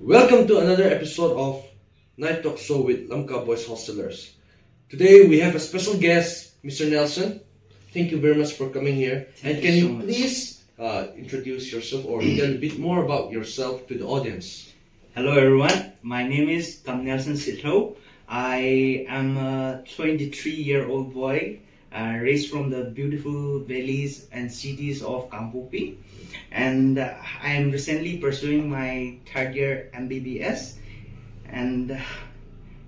Welcome to another episode of Night Talk Show with Lamka Boys Hostelers. Today we have a special guest, Mr. Nelson. Thank you very much for coming here. And can you please introduce yourself or tell a bit more about yourself to the audience? Hello everyone, my name is Mr Nelson Sitlhou. I am a 23-year-old boy raised from the beautiful valleys and cities of Kampupi, and I am recently pursuing my third year MBBS and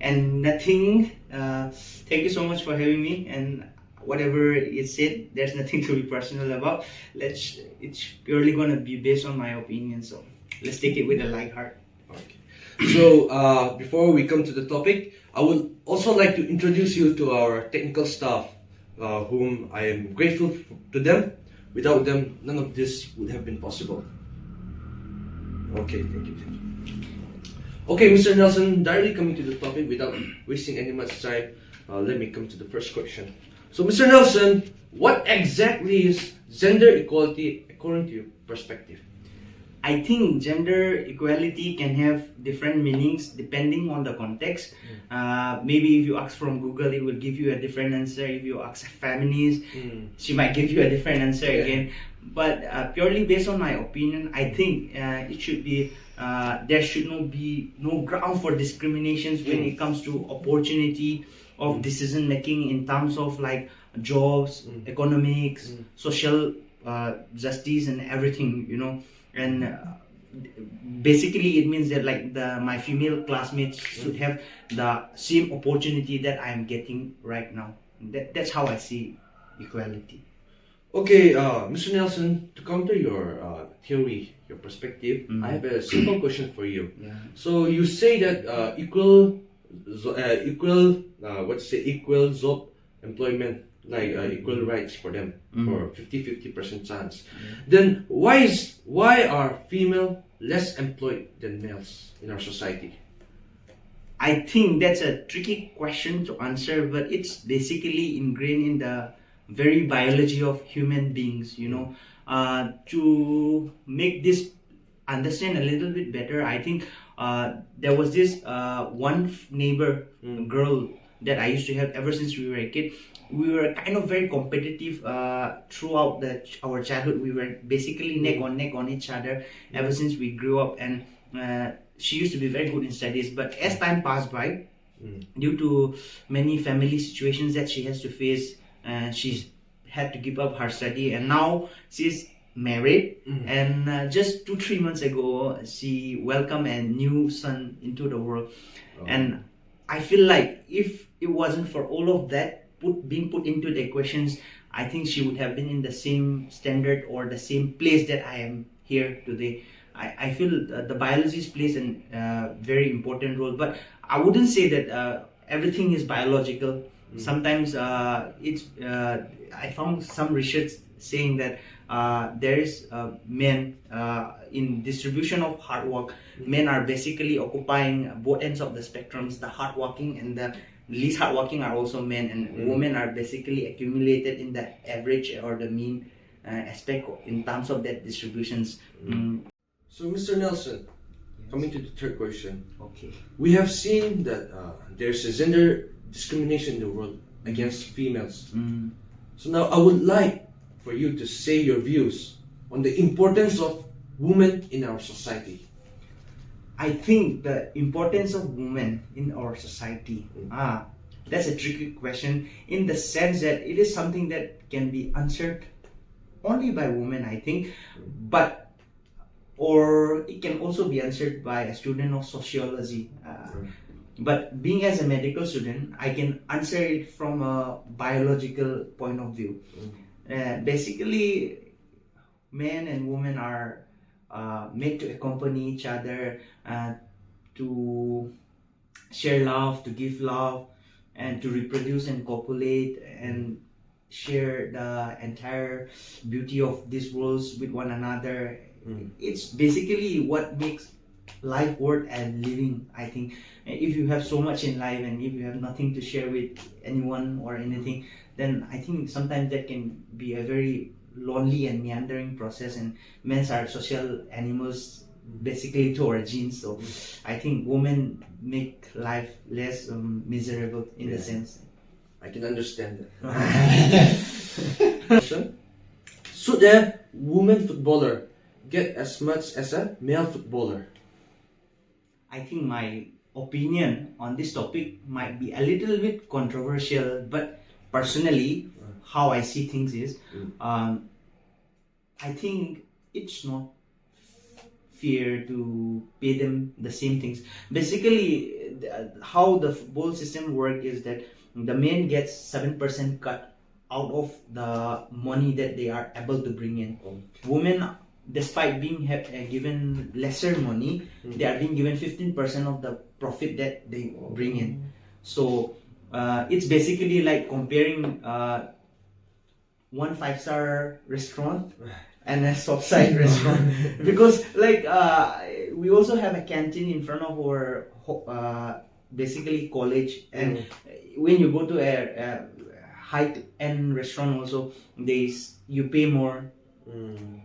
nothing. Thank you so much for having me, and whatever is said, there's nothing to be personal about. It's purely gonna be based on my opinion, so let's take it with a light heart. Okay. So before we come to the topic, I would also like to introduce you to our technical staff, whom I am grateful to them. Without them, none of this would have been possible. Okay, thank you. Okay, Mr. Nelson, directly coming to the topic without wasting any much time, let me come to the first question. So, Mr. Nelson, what exactly is gender equality according to your perspective? I think gender equality can have different meanings depending on the context. Maybe if you ask from Google, it will give you a different answer. If you ask a feminist, she might give you a different answer again. But purely based on my opinion, I think it should be there should not be no ground for discriminations when it comes to opportunity of decision making in terms of like jobs, economics, social justice, and everything. And basically it means that like my female classmates should have the same opportunity that I am getting right now. That's how I see equality. Okay, Mr. Nelson, to counter your theory, your perspective, I have a simple question for you. So you say that equal job employment, like equal rights for them, for 50% chance. Then why are female less employed than males in our society? I think that's a tricky question to answer, but it's basically ingrained in the very biology of human beings. To make this understand a little bit better, I think there was this one neighbor girl that I used to have ever since we were a kid. We were kind of very competitive throughout our childhood. We were basically neck on neck on each other ever since we grew up, and she used to be very good in studies. But as time passed by, due to many family situations that she has to face, she's had to give up her study, and now she's married. And just 2-3 months ago, she welcomed a new son into the world. And I feel like if it wasn't for all of that being put into the equations, I think she would have been in the same standard or the same place that I am here today. I feel the biology plays a very important role, but I wouldn't say that everything is biological. Sometimes I found some research saying that there is men in distribution of hard work. Men are basically occupying both ends of the spectrums. The hardworking and the least hardworking are also men, and women are basically accumulated in the average or the mean aspect in terms of that distributions. So, Mr. Nelson, coming to the third question. Okay. We have seen that there's a gender discrimination in the world against females. So now I would like for you to say your views on the importance of women in our society. I think the importance of women in our society, that's a tricky question in the sense that it is something that can be answered only by women, I think, or it can also be answered by a student of sociology. But being as a medical student, I can answer it from a biological point of view. Basically, men and women are made to accompany each other, to share love, to give love, and to reproduce and copulate and share the entire beauty of these worlds with one another. It's basically what makes life worth and living, I think. If you have so much in life and if you have nothing to share with anyone or anything, then I think sometimes that can be a very lonely and meandering process, and men are social animals basically to our genes. So I think women make life less miserable in the sense. I can understand that. Question. Should a woman footballer get as much as a male footballer? I think my opinion on this topic might be a little bit controversial, but personally, how I see things is, I think it's not fair to pay them the same things. Basically, how the football system works is that the men gets 7% cut out of the money that they are able to bring in. Women, despite being given lesser money, they are being given 15% of the profit that they bring in. So it's basically like comparing one 5-star restaurant and a soft-side restaurant, because like we also have a canteen in front of our basically college, and when you go to a high-end restaurant also, you pay more.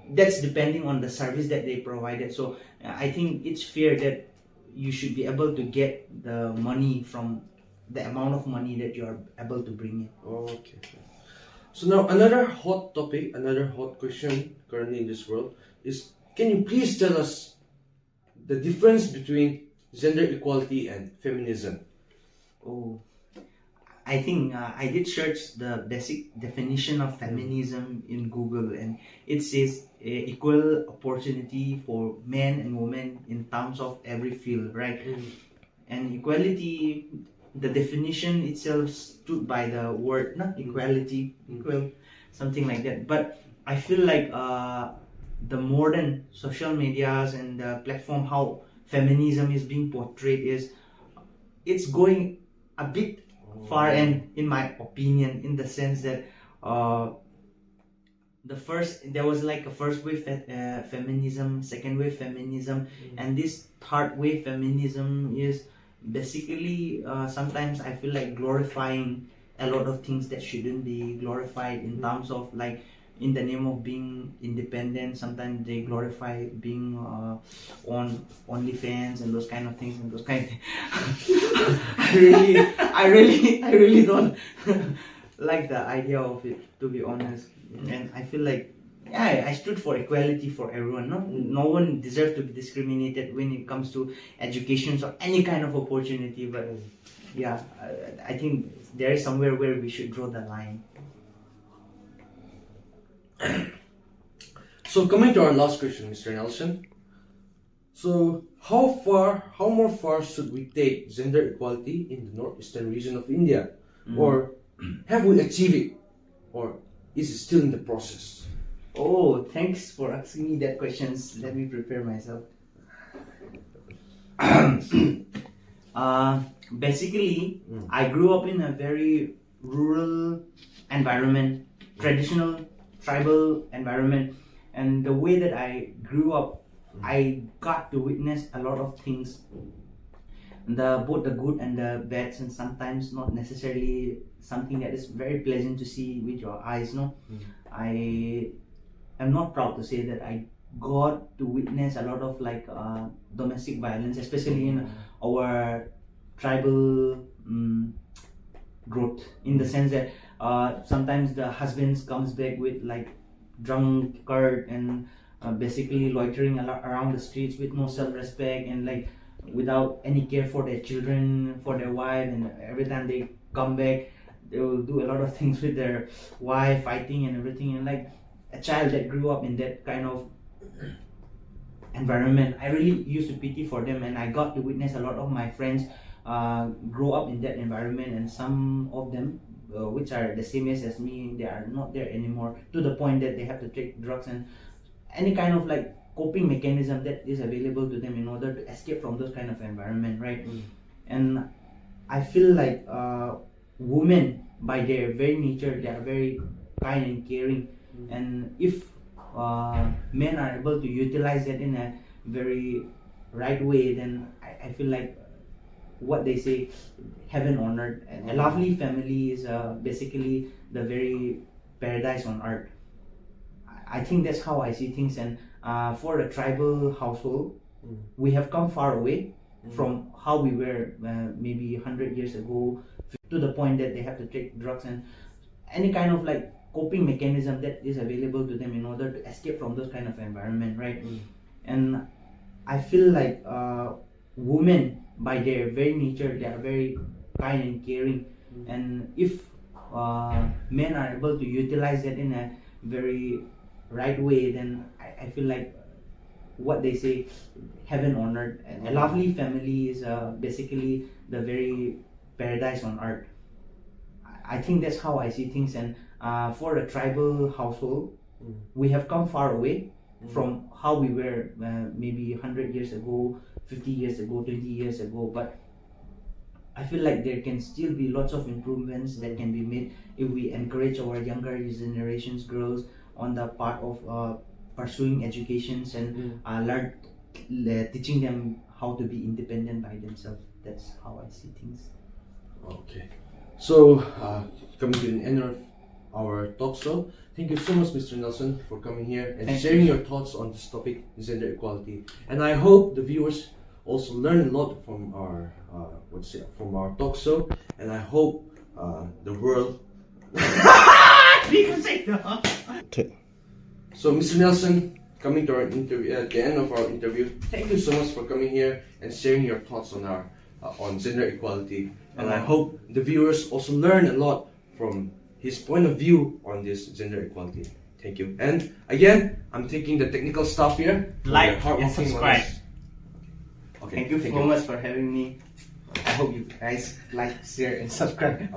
That's depending on the service that they provided. So I think it's fair that you should be able to get the money from the amount of money that you are able to bring in. Okay. So now another hot topic, another hot question currently in this world is, can you please tell us the difference between gender equality and feminism? Oh, I think I did search the basic definition of feminism in Google, and it says equal opportunity for men and women in terms of every field, right? And equality, the definition itself stood by the word, not equality, equal, something like that. But I feel like the modern social medias and the platform, how feminism is being portrayed, it's going a bit far end, in my opinion, in the sense that there was like a first wave feminism, second wave feminism, and this third wave feminism is basically sometimes I feel like glorifying a lot of things that shouldn't be glorified, in terms of like, in the name of being independent, sometimes they glorify being on OnlyFans and those kind of things and those kind of things. I really don't like the idea of it, to be honest. And I feel like, yeah, I stood for equality for everyone. No one deserves to be discriminated when it comes to education or any kind of opportunity. But yeah, I think there is somewhere where we should draw the line. So coming to our last question, Mr. Nelson. So how more far should we take gender equality in the northeastern region of India? Or have we achieved it? Or is it still in the process? Oh, thanks for asking me that questions. Let me prepare myself. Basically, I grew up in a very rural environment, traditional tribal environment, and the way that I grew up, I got to witness a lot of things, both the good and the bad, and sometimes not necessarily something that is very pleasant to see with your eyes. I am not proud to say that I got to witness a lot of like domestic violence, especially in our tribal growth, in the sense that sometimes the husbands comes back with like drunkard and basically loitering around the streets with no self-respect, and like without any care for their children, for their wife, and every time they come back they will do a lot of things with their wife, fighting and everything. And like a child that grew up in that kind of environment, I really used to pity for them, and I got to witness a lot of my friends grow up in that environment, and some of them which are the same age as me, they are not there anymore, to the point that they have to take drugs and any kind of like coping mechanism that is available to them in order to escape from those kind of environment, right? And I feel like women, by their very nature, they are very kind and caring, and if men are able to utilize that in a very right way, then I feel like what they say, heaven on earth. And a lovely family is basically the very paradise on earth. I think that's how I see things. And for a tribal household, We have come far away from how we were maybe 100 years ago, to the point that they have to take drugs and any kind of like coping mechanism that is available to them in order to escape from those kind of environment, right? And I feel like women, by their very nature, they are very kind and caring, and if men are able to utilize that in a very right way, then I feel like what they say, heaven on earth. A lovely family is basically the very paradise on earth. I think that's how I see things. And for a tribal household, we have come far away from how we were maybe 100 years ago, 50 years ago, 20 years ago. But I feel like there can still be lots of improvements that can be made if we encourage our younger generations, girls, on the part of pursuing educations and teaching them how to be independent by themselves. That's how I see things. Okay. So, coming to the end of our talk show, thank you so much, Mr. Nelson, for coming here and sharing your thoughts on this topic, gender equality. And I hope the viewers also learn a lot from our from our talk show. And I hope the world. So, Mr. Nelson, coming to our interview at the end of our interview, thank you so much for coming here and sharing your thoughts on our on gender equality. And I hope the viewers also learn a lot from his point of view on this gender equality. Thank you. And again, I'm taking the technical stuff here. Like and subscribe. Okay. Thank you so much for having me. I hope you guys like, share, and subscribe.